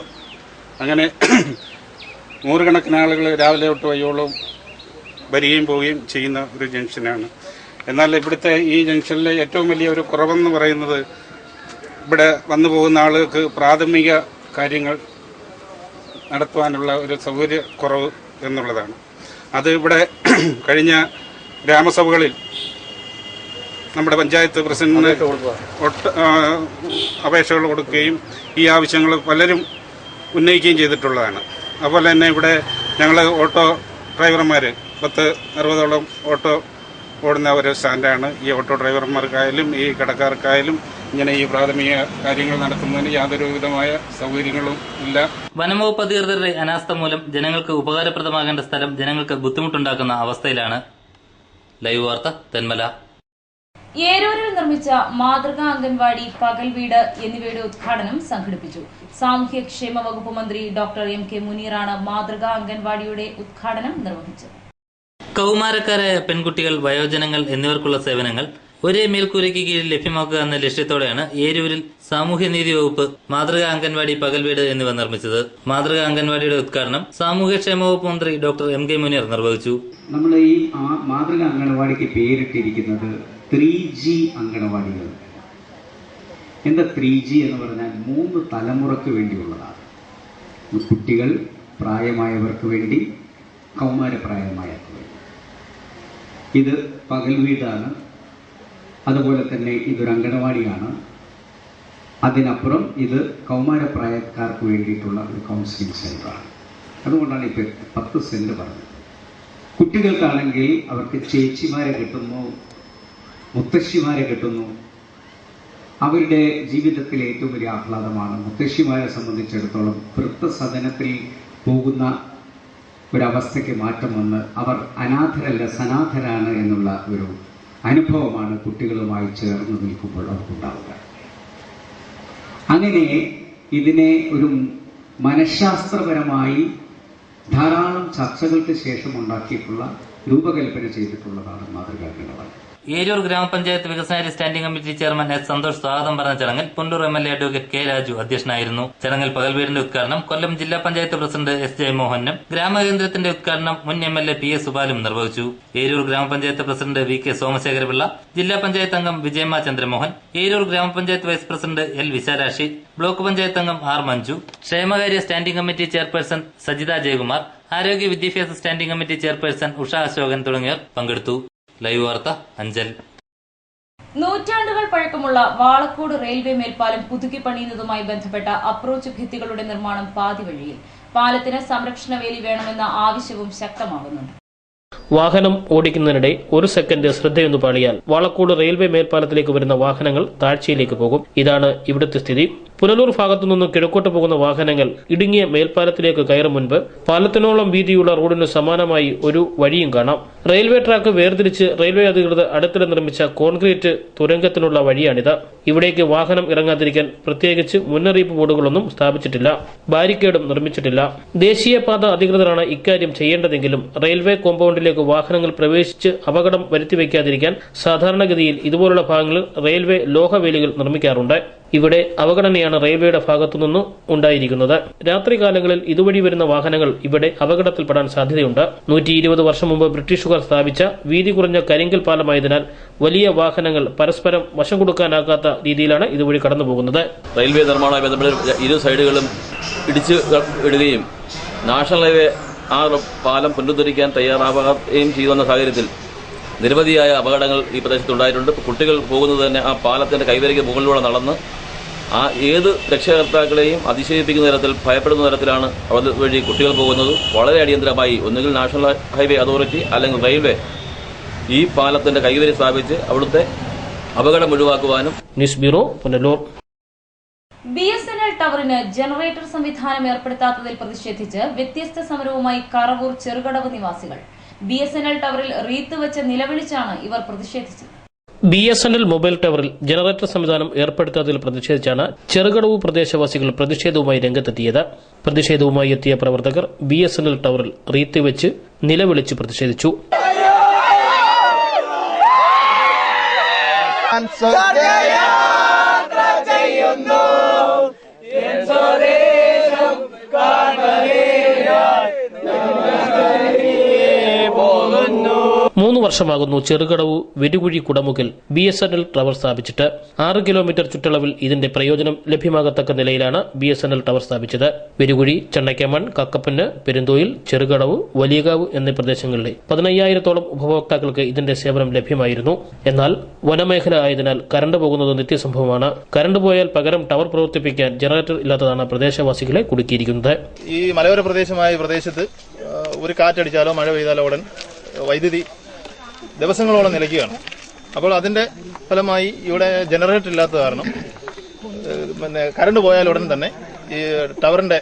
അങ്ങനെ 100 കണക്കിന് ആളുകൾ രാവിലെ തൊട്ട് വൈകോളം വരികയും പോവുകയും ചെയ്യുന്ന ഒരു ജംഗ്ഷനാണ്. എന്നാൽ ഇവിടുത്തെ ഈ ജംഗ്ഷനിലെ ഏറ്റവും വലിയ ഒരു കുറവെന്ന് പറയുന്നത് ഇവിടെ വന്നു പോകുന്ന ആളുകൾക്ക് പ്രാഥമിക കാര്യങ്ങൾ നടത്തുവാനുള്ള ഒരു സൗകര്യക്കുറവ് എന്നുള്ളതാണ്. അത് ഇവിടെ കഴിഞ്ഞ ഗ്രാമസഭകളിൽ നമ്മുടെ പഞ്ചായത്ത് പ്രസിഡന്റിന് അപേക്ഷകൾ കൊടുക്കുകയും ഈ ആവശ്യങ്ങൾ പലരും ഉന്നയിക്കുകയും ചെയ്തിട്ടുള്ളതാണ്. അതുപോലെ തന്നെ ഇവിടെ ഞങ്ങൾ ഓട്ടോ ഡ്രൈവർമാർ 10-60ഓളം ഓട്ടോ ഓടുന്ന ഒരു സ്റ്റാൻഡാണ്. ഈ ഓട്ടോ ഡ്രൈവർമാർക്കായാലും ഈ കടക്കാർക്കായാലും ഇങ്ങനെ ഈ പ്രാഥമിക കാര്യങ്ങൾ നടത്തുന്നതിന് യാതൊരു വിധമായ സൗകര്യങ്ങളും ഇല്ല. വനംവകുപ്പ് അധികൃതരുടെ അനാസ്ഥ മൂലം ജനങ്ങൾക്ക് ഉപകാരപ്രദമാകേണ്ട സ്ഥലം ജനങ്ങൾക്ക് ബുദ്ധിമുട്ടുണ്ടാക്കുന്ന അവസ്ഥയിലാണ്. ലൈവ് വാർത്ത തെന്മല. ഏരൂരിൽ നിർമ്മിച്ച മാതൃകാ അംഗൻവാടി, പകൽ വീട് എന്നിവയുടെ ഉദ്ഘാടനം സംഘടിപ്പിച്ചു. സാമൂഹ്യക്ഷേമ വകുപ്പ് മന്ത്രി ഡോക്ടർ എം കെ മുനീറാണ് മാതൃകാ അംഗൻവാടിയുടെ ഉദ്ഘാടനം നിർവഹിച്ചത്. കൌമാരക്കാരായ പെൺകുട്ടികൾ, വയോജനങ്ങൾ എന്നിവർക്കുള്ള സേവനങ്ങൾ ഒരേ മേൽക്കൂരയ്ക്ക് കീഴിൽ ലഭ്യമാക്കുക എന്ന ലക്ഷ്യത്തോടെയാണ് ഏരൂരിൽ സാമൂഹ്യനീതി വകുപ്പ് മാതൃകാ അംഗൻവാടി, പകൽ വീട് എന്നിവ നിർമ്മിച്ചത്. മാതൃകാ അംഗൻവാടിയുടെ ഉദ്ഘാടനം സാമൂഹ്യക്ഷേമ വകുപ്പ് മന്ത്രി ഡോക്ടർ എം കെ മുനീർ നിർവഹിച്ചു. നമ്മൾ ഈ മാതൃകാ അംഗൻവാടിക്ക് പേരിട്ടിരിക്കുന്നത് 3G അംഗൻവാടികൾ. എന്താ 3G എന്ന് പറഞ്ഞാൽ 3 തലമുറക്ക് വേണ്ടിയുള്ളതാണ്. കുട്ടികൾ, പ്രായമായവർക്ക് വേണ്ടി, കൗമാരപ്രായമായവർക്ക് വേണ്ടി. ഇത് പകൽ വീടാണ്. അതുപോലെ തന്നെ ഇതൊരു അംഗനവാടിയാണ്. അതിനപ്പുറം ഇത് കൗമാരപ്രായക്കാർക്ക് വേണ്ടിയിട്ടുള്ള ഒരു കൗൺസിലിംഗ് സെൻ്ററാണ്. അതുകൊണ്ടാണ് ഇപ്പോൾ 10 സെൻറ്റ് പറഞ്ഞത്. കുട്ടികൾക്കാണെങ്കിൽ അവർക്ക് ചേച്ചിമാരെ കിട്ടുന്നു, മുത്തശ്ശിമാരെ കിട്ടുന്നു. അവരുടെ ജീവിതത്തിലെ ഏറ്റവും വലിയ ആഹ്ലാദമാണ്. മുത്തശ്ശിമാരെ സംബന്ധിച്ചിടത്തോളം വൃദ്ധസദനത്തിൽ പോകുന്ന ഒരവസ്ഥയ്ക്ക് മാറ്റം വന്ന് അവർ അനാഥരല്ല സനാഥരാണ് എന്നുള്ള ഒരു അനുഭവമാണ് കുട്ടികളുമായി ചേർന്ന് നിൽക്കുമ്പോൾ അവർക്കുണ്ടാവുക. അങ്ങനെ ഇതിനെ ഒരു മനഃശാസ്ത്രപരമായി ധാരാളം ചർച്ചകൾക്ക് ശേഷം ഉണ്ടാക്കിയിട്ടുള്ള, രൂപകൽപ്പന ചെയ്തിട്ടുള്ളതാണ് മാതൃകാ അംഗൻവാടി. ഏരൂർ ഗ്രാമപഞ്ചായത്ത് വികസന standing committee chairman S Santhosh സ്വാഗതം പറഞ്ഞ ചടങ്ങിൽ Punalur MLA advocate K Raju അധ്യക്ഷനായിരുന്നു. ചടങ്ങിൽ പകൽ വീടിന്റെ ഉദ്ഘാടനം കൊല്ലം ജില്ലാ പഞ്ചായത്ത് പ്രസിഡന്റ് എസ് ജയമോഹനും ഗ്രാമകേന്ദ്രത്തിന്റെ ഉദ്ഘാടനം മുൻ MLA പി എസ് സുബാലും നിർവഹിച്ചു. ഏരൂർ ഗ്രാമപഞ്ചായത്ത് പ്രസിഡന്റ് വി കെ സോമശേഖരപിള്ള, ജില്ലാ പഞ്ചായത്ത് അംഗം Vijayamma Chandramohan, Eroor grama panchayat vice president L Visalakshi, block panchayat അംഗം ആർ മഞ്ജു, ക്ഷേമകാര്യ standing committee chairperson Sajitha Jayakumar, ആരോഗ്യ വിദ്യാഭ്യാസ standing committee chairperson Usha Asokan തുടങ്ങിയവർ പങ്കെടുത്തു. ലൈവ് വാർത്ത അഞ്ചൽ. നൂറ്റാണ്ടുകൾ പഴക്കമുള്ള വാളക്കോട് റെയിൽവേ മേൽപ്പാലം പുതുക്കി പണിയുന്നതുമായി ബന്ധപ്പെട്ട അപ്രോച്ച് ഭിത്തികളുടെ നിർമ്മാണം പാതിവഴിയിൽ. പാലത്തിന് സംരക്ഷണ വേലി വേണമെന്ന ആവശ്യവും ശക്തമാകുന്നുണ്ട്. വാഹനം ഓടിക്കുന്നതിനിടെ 1 സെക്കൻഡ് ശ്രദ്ധയൊന്നു പാളിയാൽ വാളക്കോട് റെയിൽവേ മേൽപ്പാലത്തിലേക്ക് വരുന്ന വാഹനങ്ങൾ താഴ്ചയിലേക്ക് പോകും. ഇതാണ് ഇവിടുത്തെ സ്ഥിതി. പുനലൂർ ഭാഗത്തുനിന്ന് കിഴക്കോട്ട് പോകുന്ന വാഹനങ്ങൾ ഇടുങ്ങിയ മേൽപ്പാലത്തിലേക്ക് കയറും മുൻപ് പാലത്തിനോളം വീതിയുള്ള റോഡിന് സമാനമായി ഒരു വഴിയും കാണാം. റെയിൽവേ ട്രാക്ക് വേർതിരിച്ച് റെയിൽവേ അധികൃതർ അടുത്തിടെ നിർമ്മിച്ച കോൺക്രീറ്റ് തുരങ്കത്തിനുള്ള വഴിയാണിത്. ഇവിടേക്ക് വാഹനം ഇറങ്ങാതിരിക്കാൻ പ്രത്യേകിച്ച് മുന്നറിയിപ്പ് ബോർഡുകളൊന്നും സ്ഥാപിച്ചിട്ടില്ല. ബാരിക്കേഡും നിർമ്മിച്ചിട്ടില്ല. ദേശീയപാത അധികൃതരാണ് ഇക്കാര്യം ചെയ്യേണ്ടതെങ്കിലും റെയിൽവേ കോമ്പൗണ്ടിലേക്ക് വാഹനങ്ങൾ പ്രവേശിച്ച് അപകടം വരുത്തിവെക്കാതിരിക്കാൻ സാധാരണഗതിയിൽ ഇതുപോലുള്ള ഭാഗങ്ങളിൽ റെയിൽവേ ലോഹവേലികൾ നിർമ്മിക്കാറുണ്ട്. ഇവിടെ അവഗണനയാണ് റെയിൽവേയുടെ ഭാഗത്തുനിന്ന് ഉണ്ടായിരിക്കുന്നത്. രാത്രികാലങ്ങളിൽ ഇതുവഴി വരുന്ന വാഹനങ്ങൾ ഇവിടെ അപകടത്തിൽപ്പെടാൻ സാധ്യതയുണ്ട്. 120 വർഷം മുമ്പ് ബ്രിട്ടീഷുകാർ സ്ഥാപിച്ച വീതി കുറഞ്ഞ കരിങ്കൽ പാലമായതിനാൽ വലിയ വാഹനങ്ങൾ പരസ്പരം വശം കൊടുക്കാനാകാത്ത രീതിയിലാണ് ഇതുവഴി കടന്നുപോകുന്നത്. റെയിൽവേ നിർമ്മാണവുമായി ബന്ധപ്പെട്ട് ഇരു സൈഡുകളും ഇടിച്ചു ഇടുകയും നാഷണൽ ഹൈവേ ആ പാലം പുനരുദ്ധരിക്കാൻ തയ്യാറാവുകയും ചെയ്യുന്ന സാഹചര്യത്തിൽ നിരവധിയായ അപകടങ്ങൾ ഈ പ്രദേശത്തുണ്ടായിട്ടുണ്ട്. കുട്ടികൾ പോകുന്നത് തന്നെ ആ പാലത്തിന്റെ കൈവരിക്ക് മുകളിലൂടെ നടന്ന് ആ ഏത് രക്ഷകർത്താക്കളെയും അതിശയിപ്പിക്കുന്ന തരത്തിൽ, ഭയപ്പെടുന്ന തരത്തിലാണ് അവിടെ വഴി കുട്ടികൾ പോകുന്നത്. വളരെ അടിയന്തരമായി ഒന്നുകിൽ നാഷണൽ ഹൈവേ അതോറിറ്റി അല്ലെങ്കിൽ റെയിൽവേ ഈ പാലത്തിന്റെ കൈവരി സ്ഥാപിച്ച് അവിടുത്തെ അപകടം ഒഴിവാക്കുവാനും. News bureau, Punalur. BSNL ടവറിന് ജനറേറ്റർ സംവിധാനം ഏർപ്പെടുത്താത്തതിൽ പ്രതിഷേധിച്ച് വ്യത്യസ്ത സമരവുമായി കറവൂർ ചെറുകടവ് നിവാസികൾ. BSNL ടവറിൽ റീത്ത് വെച്ച് നിലവിളിച്ചാണ് ഇവർ പ്രതിഷേധിച്ചത്. BSNL മൊബൈൽ ടവറിൽ ജനറേറ്റർ സംവിധാനം ഏർപ്പെടുത്താത്തതിൽ പ്രതിഷേധിച്ചാണ് ചെറുകടവ് പ്രദേശവാസികൾ പ്രതിഷേധവുമായി രംഗത്തെത്തിയത്. പ്രതിഷേധവുമായി എത്തിയ പ്രവർത്തകർ BSNL ടവറിൽ റീത്ത് വെച്ച് നിലവിളിച്ച് പ്രതിഷേധിച്ചു. മൂന്ന് വർഷമാകുന്നു ചെറുകടവ് വെരുകുഴി കുടമുകിൽ BSNL ടവർ സ്ഥാപിച്ചിട്ട്. 6 കിലോമീറ്റർ ചുറ്റളവിൽ ഇതിന്റെ പ്രയോജനം ലഭ്യമാകത്തക്ക നിലയിലാണ് BSNL ടവർ സ്ഥാപിച്ചത്. വെരുകുഴി, ചണ്ണയ്ക്കമൺ, കക്കപ്പന്, പെരുന്തോയിൽ, ചെറുകടവ്, വലിയകാവ് എന്നീ പ്രദേശങ്ങളിലെ 15,000-ഓളം ഉപഭോക്താക്കൾക്ക് ഇതിന്റെ സേവനം ലഭ്യമായിരുന്നു. എന്നാൽ വനമേഖല ആയതിനാൽ കറണ്ട് പോകുന്നത് നിത്യസംഭവമാണ്. കറണ്ട് പോയാൽ പകരം ടവർ പ്രവർത്തിപ്പിക്കാൻ ജനറേറ്റർ ഇല്ലാത്തതാണ് പ്രദേശവാസികളെ കുടുക്കിയിരിക്കുന്നത്. ഈ മലയോര പ്രദേശമായ പ്രദേശത്ത് ഒരു കാറ്റടിച്ചാലോ മഴ പെയ്താലോ ഉടൻ വൈദ്യുതി ദിവസങ്ങളോളം നിലയ്ക്കുകയാണ്. അപ്പോൾ അതിന്റെ ഫലമായി ഇവിടെ ജനറേറ്റർ ഇല്ലാത്ത കാരണം പിന്നെ കറണ്ട് പോയാൽ ഉടൻ തന്നെ ഈ ടവറിന്റെ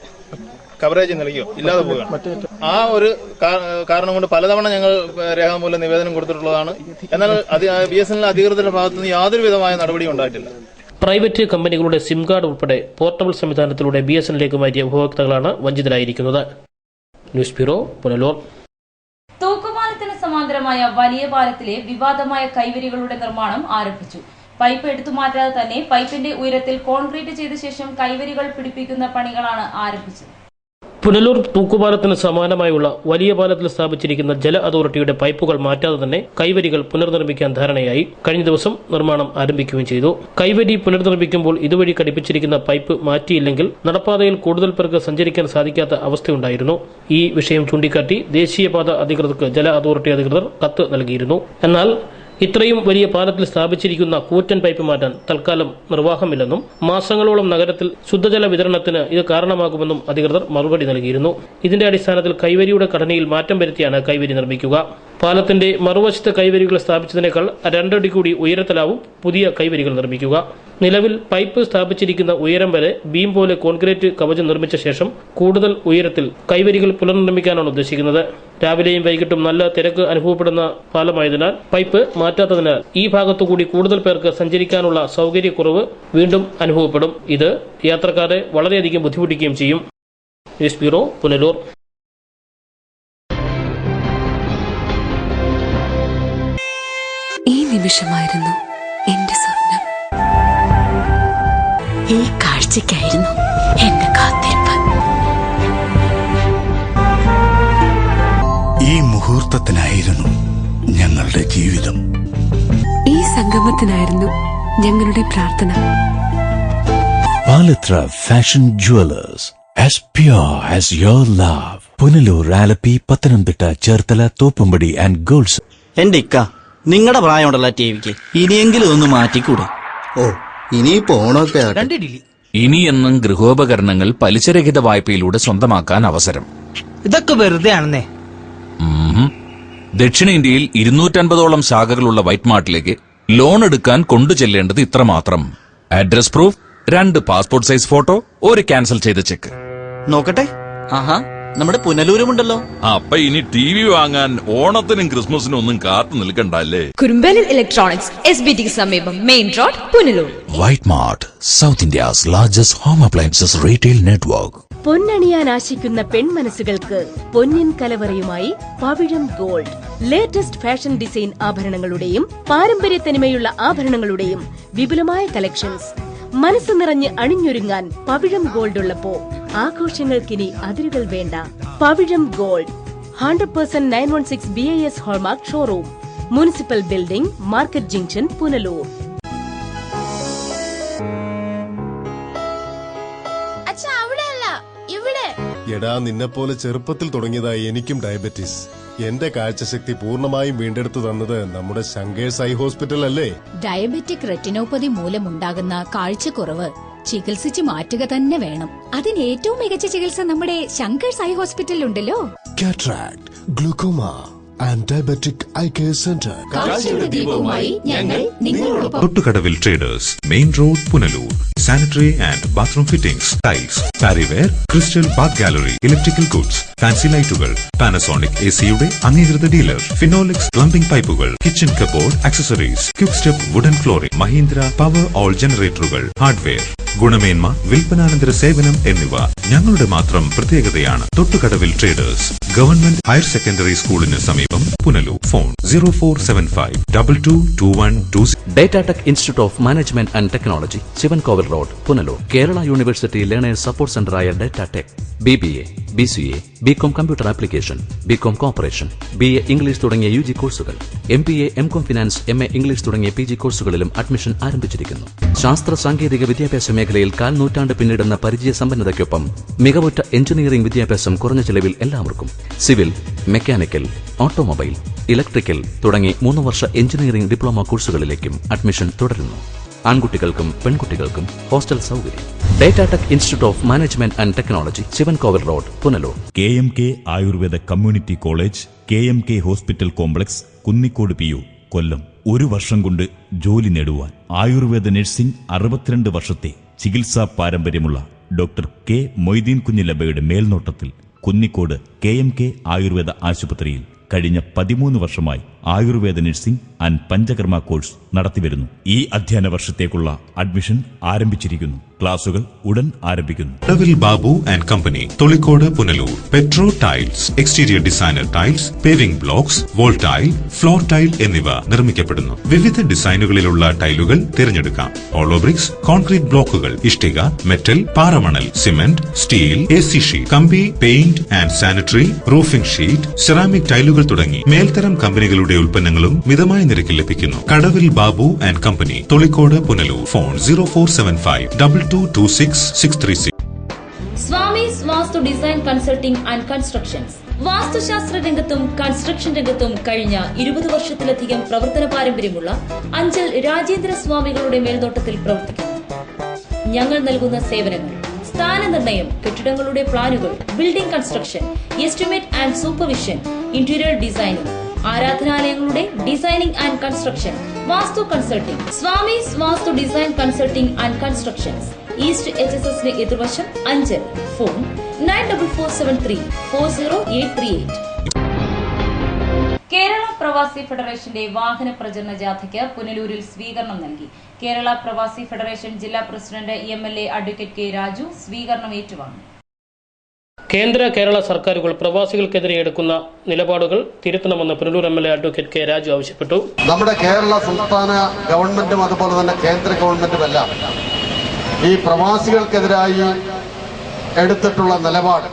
കവറേജ് നിലയ്ക്കോ ഇല്ലാതെ പോവുകയാണ്. ആ ഒരു കാരണം കൊണ്ട് പലതവണ ഞങ്ങൾ രേഖാമൂലം നിവേദനം കൊടുത്തിട്ടുള്ളതാണ്. എന്നാൽ BSNL അധികൃതരുടെ ഭാഗത്തു നിന്ന് യാതൊരു വിധമായ നടപടിയും ഉണ്ടായിട്ടില്ല. പ്രൈവറ്റ് കമ്പനികളുടെ സിം കാർഡ് ഉൾപ്പെടെ പോർട്ടബിൾ സംവിധാനത്തിലൂടെ BSNLിലേക്ക് മാറ്റിയ ഉപഭോക്താക്കളാണ് വഞ്ചിതരായിരിക്കുന്നത്. News bureau, Punalur. തൂക്കുപാലത്തിന് സമാന്തരമായ വലിയ പാലത്തിലെ വിവാദമായ കൈവരികളുടെ നിർമ്മാണം ആരംഭിച്ചു. പൈപ്പ് എടുത്തുമാറ്റാതെ തന്നെ പൈപ്പിന്റെ ഉയരത്തിൽ കോൺക്രീറ്റ് ചെയ്ത ശേഷം കൈവരികൾ പിടിപ്പിക്കുന്ന പണികളാണ് ആരംഭിച്ചത്. പുനലൂർ തൂക്കുപാലത്തിന് സമാനമായുള്ള വലിയ പാലത്തിൽ സ്ഥാപിച്ചിരിക്കുന്ന ജല അതോറിറ്റിയുടെ പൈപ്പുകൾ മാറ്റാതെ തന്നെ കൈവരികൾ പുനർനിർമ്മിക്കാൻ ധാരണയായി. കഴിഞ്ഞ ദിവസം നിർമ്മാണം ആരംഭിക്കുകയും ചെയ്തു. കൈവരി പുനർനിർമ്മിക്കുമ്പോൾ ഇതുവഴി ഘടിപ്പിച്ചിരിക്കുന്ന പൈപ്പ് മാറ്റിയില്ലെങ്കിൽ നടപ്പാതയിൽ കൂടുതൽ പേർക്ക് സഞ്ചരിക്കാൻ സാധിക്കാത്ത അവസ്ഥയുണ്ടായിരുന്നു. ഈ വിഷയം ചൂണ്ടിക്കാട്ടി ദേശീയപാത അധികൃതർക്ക് ജല അതോറിറ്റി അധികൃതർ കത്ത് നൽകിയിരുന്നു. എന്നാൽ ഇത്രയും വലിയ പാലത്തിൽ സ്ഥാപിച്ചിരിക്കുന്ന കൂറ്റൻ പൈപ്പ് മാറ്റാൻ തൽക്കാലം നിർവാഹമില്ലെന്നും മാസങ്ങളോളം നഗരത്തിൽ ശുദ്ധജല വിതരണത്തിന് ഇത് കാരണമാകുമെന്നും അധികൃതർ മറുപടി നൽകിയിരുന്നു. ഇതിന്റെ അടിസ്ഥാനത്തിൽ കൈവരിയുടെ ഘടനയിൽ മാറ്റം വരുത്തിയാണ് കൈവരി നിർമ്മിക്കുക. പാലത്തിന്റെ മറുവശത്ത് കൈവരികൾ സ്ഥാപിച്ചതിനേക്കാൾ 2 അടി കൂടി ഉയരത്തിലാവും പുതിയ കൈവരികൾ നിർമ്മിക്കുക. നിലവിൽ പൈപ്പ് സ്ഥാപിച്ചിരിക്കുന്ന ഉയരം വരെ ബീം പോലെ കോൺക്രീറ്റ് കവചം നിർമ്മിച്ച ശേഷം കൂടുതൽ ഉയരത്തിൽ കൈവരികൾ പുനർനിർമ്മിക്കാനാണ് ഉദ്ദേശിക്കുന്നത്. രാവിലെയും വൈകിട്ടും നല്ല തിരക്ക് അനുഭവപ്പെടുന്ന പാലമായതിനാൽ പൈപ്പ് മാറ്റാത്തതിനാൽ ഈ ഭാഗത്തുകൂടി കൂടുതൽ പേർക്ക് സഞ്ചരിക്കാനുള്ള സൗകര്യക്കുറവ് വീണ്ടും അനുഭവപ്പെടും. ഇത് യാത്രക്കാരെ വളരെയധികം ബുദ്ധിമുട്ടിക്കുകയും ചെയ്യും. News bureau, Punalur. ഈ നിമിഷമായിരുന്നു എന്റെ സ്വപ്നം. ഈ കാഴ്ചയ്ക്കായിരുന്നു എന്റെ കാത്തിരിപ്പ്. ഈ മുഹൂർത്തത്തിനായിരുന്നു ഞങ്ങളുടെ ജീവിതം. ഈ സംഗമത്തിനായിരുന്നു ഞങ്ങളുടെ പ്രാർത്ഥന. Pallatra Fashion Jewelers, as pure as your love. Punalur, Alleppey, Pathanamthitta, Cherthala, Thoppumpady and goals. എന്റെ ഇക്ക, നിങ്ങളുടെ പ്രായമുണ്ടല്ല ടിവിക്ക്, ഇനിയെങ്കിലും ഒന്ന് മാറ്റിക്കൂടെ? ഓ, ഇനിയിപ്പോ ഓണമൊക്കെ ഇനിയെന്നും ഗൃഹോപകരണങ്ങൾ പലിശരഹിത വായ്പയിലൂടെ സ്വന്തമാക്കാൻ അവസരം. ഇതൊക്കെ വെറുതെ ആണെന്നേ. ദക്ഷിണേന്ത്യയിൽ 250ഓളം ശാഖകളുള്ള വൈറ്റ് മാർട്ടിലേക്ക് ലോൺ എടുക്കാൻ കൊണ്ടുചെല്ലേണ്ടത് ഇത്രമാത്രം: address proof, 2 passport size photo, 1 cancel ചെയ്ത ചെക്ക്. നോക്കട്ടെ. ആഹാ, നമ്മുടെ പുനലൂരുമുണ്ടല്ലോ. അപ്പൊ ഇനി TV വാങ്ങാൻ ഓണത്തിനും ക്രിസ്മസിനും ഒന്നും കാത്തു നിൽക്കണ്ടല്ലേ. കുറുമ്പലിൽ ഇലക്ട്രോണിക്സ്, SBT സമീപം, main road, Punalur. White mart, south India's largest home appliances retail network. പൊന്നണിയാൻ ആശിക്കുന്ന പെൺമനസ്സുകൾക്ക് പൊന്നിൻ കലവറയുമായി Pavizham gold. Latest fashion design ആഭരണങ്ങളുടെയും പാരമ്പര്യത്തനിമയുള്ള ആഭരണങ്ങളുടെയും വിപുലമായ കളക്ഷൻസ്. മനസ്സ് നിറഞ്ഞ് അണിഞ്ഞൊരുങ്ങാൻ പവിഴം ഗോൾഡ് ഉള്ളപ്പോ ആഘോഷങ്ങൾക്കിനി അതിരുകൾ വേണ്ട. പവിഴം ഗോൾഡ് 100% 916 BIS ഹോൾമാർക്ക് showroom, municipal building, market junction, Punalur. എടാ, നിന്നെപ്പോലെ ചെറുപ്പത്തിൽ തുടങ്ങിയതായി എനിക്കും ഡയബറ്റീസ്. എന്റെ കാഴ്ചശക്തി പൂർണ്ണമായും വീണ്ടെടുത്തു തന്നത് നമ്മുടെ ശങ്കേഴ്സ് ഐ ഹോസ്പിറ്റൽ അല്ലേ. ഡയബറ്റിക് റെറ്റിനോപ്പതി മൂലമുണ്ടാകുന്ന കാഴ്ചക്കുറവ് ചികിത്സിച്ച് മാറ്റുക തന്നെ വേണം. അതിന് ഏറ്റവും മികച്ച ചികിത്സ നമ്മുടെ ശങ്കേഴ്സ് ഐ ഹോസ്പിറ്റലിലുണ്ടല്ലോ. Cataract, glaucoma and diabetic eye care centre. Thottukadavil traders, main road, Punalur. Sanitary and bathroom fittings, tiles, Parryware, crystal bath gallery, electrical goods, fancy ലൈറ്റുകൾ, പാനസോണിക് AC-യുടെ അംഗീകൃത ഡീലർ, ഫിനോലിക്സ് പ്ലംബിംഗ് പൈപ്പുകൾ, kitchen cupboard accessories, quick step wooden flooring, Mahindra Powerol ജനറേറ്ററുകൾ, hardware, ഗുണമേന്മ, വിൽപ്പനാനന്തര സേവനം എന്നിവ ഞങ്ങളുടെ മാത്രം പ്രത്യേകതയാണ്. Thottukadavil traders, government higher secondary സ്കൂളിന് സമീപം, Punalur. Phone 0475 222126. ഡേറ്റാടെക് institute of management and technology, Sivankovil road, Punalur. Kerala university learners support സെന്ററായ Datatech BBA, BCA, BCom computer application, BCom corporation, BA English തുടങ്ങിയ UG കോഴ്സുകൾ, MPA, MCom finance, MA English തുടങ്ങിയ PG കോഴ്സുകളിലും admission ആരംഭിച്ചിരിക്കുന്നു. ശാസ്ത്ര സാങ്കേതിക വിദ്യാഭ്യാസ മേഖലയിൽ 4 നൂറ്റാണ്ട് പിന്നിടുന്ന പരിചയ സമ്പന്നതയ്ക്കൊപ്പം മികവുറ്റ എഞ്ചിനീയറിംഗ് വിദ്യാഭ്യാസം കുറഞ്ഞ ചെലവിൽ എല്ലാവർക്കും. സിവിൽ, മെക്കാനിക്കൽ, ഓട്ടോമൊബൈൽ, ഇലക്ട്രിക്കൽ തുടങ്ങി 3 വർഷ എഞ്ചിനീയറിംഗ് ഡിപ്ലോമ കോഴ്സുകളിലേക്കും അഡ്മിഷൻ തുടരുന്നു. ആൺകുട്ടികൾക്കും പെൺകുട്ടികൾക്കും ഹോസ്റ്റൽ സൗകര്യം. Datatech institute of management and technology, Sivankovil road, Punalur. KMK Ayurveda community college, KMK hospital complex, Kunnicode PO, Kollam. 1 വർഷം കൊണ്ട് ജോലി നേടുവാൻ ആയുർവേദ നഴ്സിംഗ് 62 വർഷത്തെ ചികിത്സാ പാരമ്പര്യമുള്ള ഡോക്ടർ K. മൊയ്തീൻ കുഞ്ഞിലബയുടെ മേൽനോട്ടത്തിൽ കുന്നിക്കോട് KMK ആയുർവേദ ആശുപത്രിയിൽ കഴിഞ്ഞ 13 വർഷമായി Ayurveda nursing and Panchakarma course നടത്തിവരുന്നു. ഈ അധ്യയന വർഷത്തേക്കുള്ള അഡ്മിഷൻ ആരംഭിച്ചിരിക്കുന്നു. ക്ലാസുകൾ ഉടൻ ആരംഭിക്കുന്നു. Kadavil Babu and company, Tholicode, Punalur. Petro tiles, exterior designer tiles, paving blocks, wall tile, floor tile എന്നിവ നിർമ്മിക്കപ്പെടുന്നു. വിവിധ ഡിസൈനുകളിലുള്ള ടൈലുകൾ തിരഞ്ഞെടുക്കാം. ഹോളോ ബ്രിക്സ്, കോൺക്രീറ്റ് ബ്ലോക്കുകൾ, ഇഷ്ടിക, മെറ്റൽ, പാറമണൽ, സിമന്റ്, സ്റ്റീൽ, AC ഷീറ്റ്, കമ്പി, paint and sanitary, roofing sheet, ceramic ടൈലുകൾ തുടങ്ങി മേൽത്തരം കമ്പനികളുടെ ഉൽപ്പന്നങ്ങളും മിതമായ നിരക്കിൽ ലഭിക്കുന്നു. Kadavil Babu and company, Tholicode, Punalur. Phone 0475222636. Swamis Vastu design consulting and constructions. വാസ്തുശാസ്ത്ര രംഗത്തും കൺസ്ട്രക്ഷൻ രംഗത്തും കഴിഞ്ഞ 20 വർഷത്തിലധികം പ്രവർത്തന പാരമ്പര്യമുള്ള അഞ്ചൽ രാജേന്ദ്ര സ്വാമികളുടെ മേൽനോട്ടത്തിൽ പ്രവർത്തിക്കുന്നു. ഞങ്ങൾ നൽകുന്ന സേവനങ്ങൾ: സ്ഥാനനിർണയം, കെട്ടിടങ്ങളുടെ പ്ലാനുകൾ, building construction, estimate and supervision, interior designing, ആരാധനാലയങ്ങളുടെ designing and construction, Vastu consulting. Swamis Vastu design consulting and constructions, east HSS എതിർവശം, അഞ്ചൽ. ഫോൺ 9447340838. കേരള പ്രവാസി ഫെഡറേഷന്റെ വാഹന പ്രചരണ ജാഥയ്ക്ക് പുനലൂരിൽ സ്വീകരണം നൽകി. കേരള പ്രവാസി ഫെഡറേഷൻ ജില്ലാ president MLA advocate K. Raju സ്വീകരണം ഏറ്റുവാങ്ങി. കേരള സർക്കാരുകൾ പ്രവാസികൾക്കെതിരെ എടുക്കുന്ന നിലപാടുകൾ തിരുത്തണമെന്ന് Punalur MLA advocate K. Raju ആവശ്യപ്പെട്ടു. നമ്മുടെ കേരള സംസ്ഥാന ഗവൺമെന്റും അതുപോലെ തന്നെ കേന്ദ്ര ഗവൺമെന്റുമെല്ലാം ഈ പ്രവാസികൾക്കെതിരായി എടുത്തിട്ടുള്ള നിലപാട്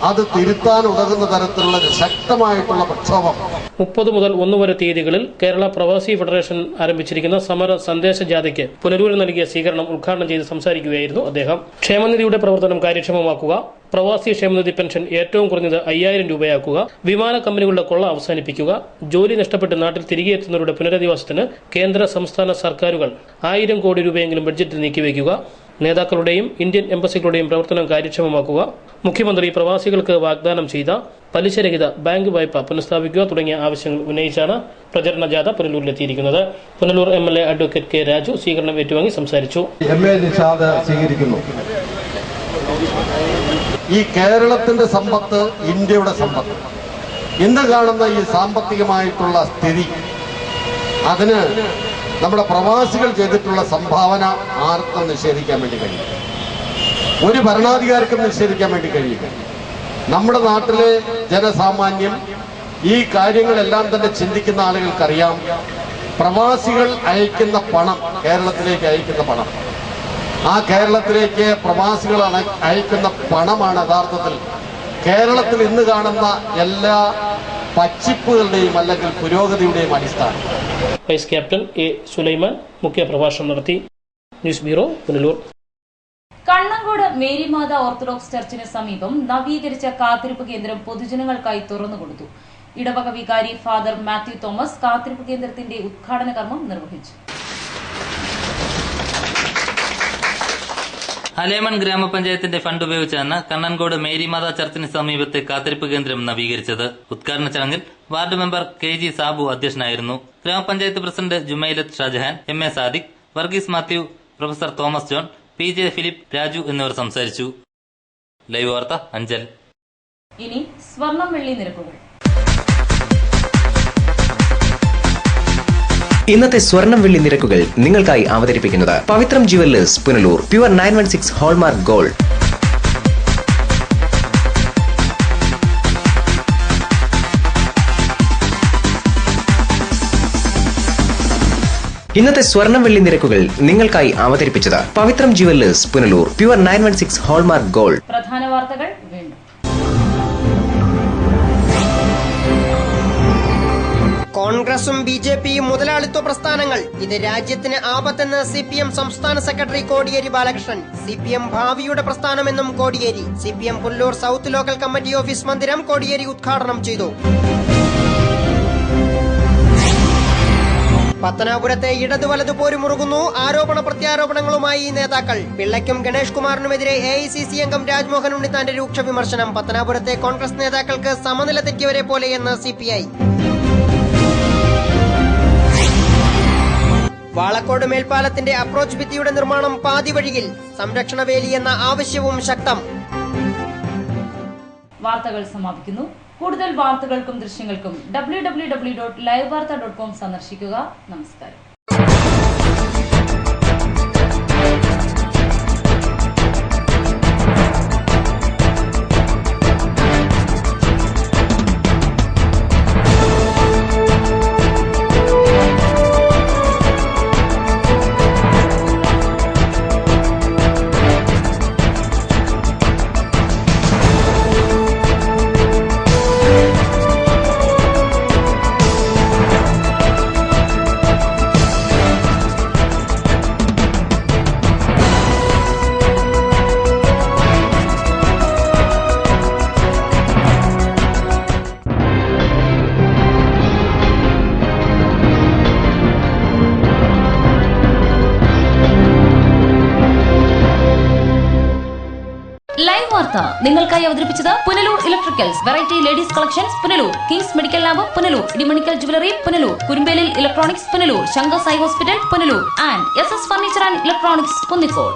അത് തിരുത്താൻ ഉതകുന്ന തരത്തിലുള്ള ശക്തമായിട്ടുള്ള പ്രക്ഷോഭം 30 മുതൽ 1 വരെ തീയതികളിൽ കേരള പ്രവാസി ഫെഡറേഷൻ ആരംഭിച്ചിരിക്കുന്ന സമര സന്ദേശ ജാഥയ്ക്ക് പുനലൂരിൽ നൽകിയ സ്വീകരണം ഉദ്ഘാടനം ചെയ്ത് സംസാരിക്കുകയായിരുന്നു അദ്ദേഹം. ക്ഷേമനിധിയുടെ പ്രവർത്തനം കാര്യക്ഷമമാക്കുക, പ്രവാസി ക്ഷേമനിധി പെൻഷൻ ഏറ്റവും കുറഞ്ഞത് 5000 രൂപയാക്കുക, വിമാന കമ്പനികളുടെ കൊള്ള അവസാനിപ്പിക്കുക, ജോലി നഷ്ടപ്പെട്ട് നാട്ടിൽ തിരികെ എത്തുന്നവരുടെ പുനരധിവാസത്തിന് കേന്ദ്ര സംസ്ഥാന സർക്കാരുകൾ 1000 കോടി രൂപയെങ്കിലും ബഡ്ജറ്റിൽ നീക്കിവെക്കുക, നേതാക്കളുടെയും ഇന്ത്യൻ എംബസികളുടെയും പ്രവർത്തനം കാര്യക്ഷമമാക്കുക, മുഖ്യമന്ത്രി പ്രവാസികൾക്ക് വാഗ്ദാനം ചെയ്ത പലിശരഹിത ബാങ്ക് വായ്പ പുനഃസ്ഥാപിക്കുക തുടങ്ങിയ ആവശ്യങ്ങൾ ഉന്നയിച്ചാണ് പ്രചരണ ജാഥ പുനലൂരിലെത്തിയിരിക്കുന്നത്. Punalur MLA advocate K. Raju സ്വീകരണം ഏറ്റുവാങ്ങി സംസാരിച്ചു. ഈ കേരളത്തിന്റെ സമ്പത്ത്, ഇന്ത്യയുടെ സമ്പത്ത്, ഇന്ന് കാണുന്ന ഈ സാമ്പത്തികമായിട്ടുള്ള സ്ഥിതി, അതിന് നമ്മുടെ പ്രവാസികൾ ചെയ്തിട്ടുള്ള സംഭാവന ആർക്കും നിഷേധിക്കാൻ വേണ്ടി കഴിയും. ഒരു ഭരണാധികാരിക്കും നിഷേധിക്കാൻ വേണ്ടി കഴിയും. നമ്മുടെ നാട്ടിലെ ജനസാമാന്യം ഈ കാര്യങ്ങളെല്ലാം തന്നെ ചിന്തിക്കുന്ന ആളുകൾക്കറിയാം. പ്രവാസികൾ അയക്കുന്ന പണം, കേരളത്തിലേക്ക് അയക്കുന്ന പണം, ആ കേരളത്തിലേക്ക് പ്രവാസികൾ അയക്കുന്ന പണമാണ് യഥാർത്ഥത്തിൽ കേരളത്തിൽ ഇന്ന് കാണുന്ന എല്ലാ പച്ചിപ്പുകളുടെയും അല്ലെങ്കിൽ പുരോഗതിയുടെയും അടിസ്ഥാനം. Vice captain A. സുലൈമാൻ മുഖ്യപ്രഭാഷണം നടത്തി. News bureau, Punalur. Kannancode Marymatha orthodox ചർച്ചിന് സമീപം നവീകരിച്ച കാത്തിരിപ്പ് കേന്ദ്രം പൊതുജനങ്ങൾക്കായി തുറന്നുകൊടുത്തു. ഇടവക വികാരി ഫാദർ മാത്യു തോമസ് കാത്തിരിപ്പ് കേന്ദ്രത്തിന്റെ ഉദ്ഘാടന കർമ്മം നിർവഹിച്ചു. അലേമൺ ഗ്രാമപഞ്ചായത്തിന്റെ ഫണ്ട് ഉപയോഗിച്ചാണ് കണ്ണൻകോട് മേരിമാതാ ചർച്ചിന് സമീപത്തെ കാത്തിരിപ്പ് കേന്ദ്രം നവീകരിച്ചത്. ഉദ്ഘാടന ചടങ്ങിൽ വാർഡ് മെമ്പർ KG സാബു അധ്യക്ഷനായിരുന്നു. Grama panchayat president Jumailath Shajahan, MA Sadiq, Varghese Mathew, professor Thomas John, PJ Philip, Raju എന്നിവർ സംസാരിച്ചു. ലൈവ് വാർത്ത, അഞ്ചൽ. ഇനി സ്വർണം വെള്ളി നിരക്കുകൾ. ഇന്നത്തെ സ്വർണം വെള്ളി നിരക്കുകൾ നിങ്ങൾക്കായി അവതരിപ്പിക്കുന്നത് Pavithram jewellers, Punalur. Pure 916 hallmark gold. ഇന്നത്തെ സ്വർണം വെള്ളി നിരക്കുകൾ നിങ്ങൾക്കായി അവതരിപ്പിച്ചത് Pavithram jewellers, Punalur. Pure 916 hallmark gold. പ്രധാന വാർത്തകൾ വീണ്ടും. കോൺഗ്രസും BJPയും മുതലാളിത്വ പ്രസ്ഥാനങ്ങൾ. ഇത് രാജ്യത്തിന് ആപത്തെന്ന് CPM സംസ്ഥാന സെക്രട്ടറി കോടിയേരി ബാലകൃഷ്ണൻ. CPM ഭാവിയുടെ പ്രസ്ഥാനമെന്നും Kodiyeri. CPM Punalur south local committee office മന്ദിരം കോടിയേരി ഉദ്ഘാടനം ചെയ്തു. പത്തനാപുരത്തെ ഇടതു വലതു പോരുമുറുകുന്നു. ആരോപണ പ്രത്യാരോപണങ്ങളുമായി നേതാക്കൾ. പിള്ളയ്ക്കും ഗണേഷ് കുമാറിനുമെതിരെ AICC അംഗം രാജ്മോഹൻ ഉണ്ണിത്താന്റെ രൂക്ഷ വിമർശനം. പത്തനാപുരത്തെ കോൺഗ്രസ് നേതാക്കൾക്ക് സമനില തെറ്റിയവരെ പോലെയെന്ന് CPI. വാളക്കോട് മേൽപ്പാലത്തിന്റെ അപ്രോച്ച് ഭിത്തിയുടെ നിർമ്മാണം പാതി വഴിയിൽ, സംരക്ഷണ വേലി എന്ന ആവശ്യവും ശക്തം. വാർത്തകൾ സമാപിക്കുന്നു. കൂടുതൽ വാർത്തകൾക്കും ദൃശ്യങ്ങൾക്കും www.livevarta.com സന്ദർശിക്കുക. നമസ്കാരം. ലൈവ് വാർത്ത നിങ്ങൾക്കായി അവതരിപ്പിച്ചത് Punalur electricals, variety ladies collections Punalur, kings medical lab Punalur, Idimanickal jewellery Punalur, Kurumbelil electronics Punalur, Shankar Sai hospital Punalur and SS furniture and electronics Kunnicode.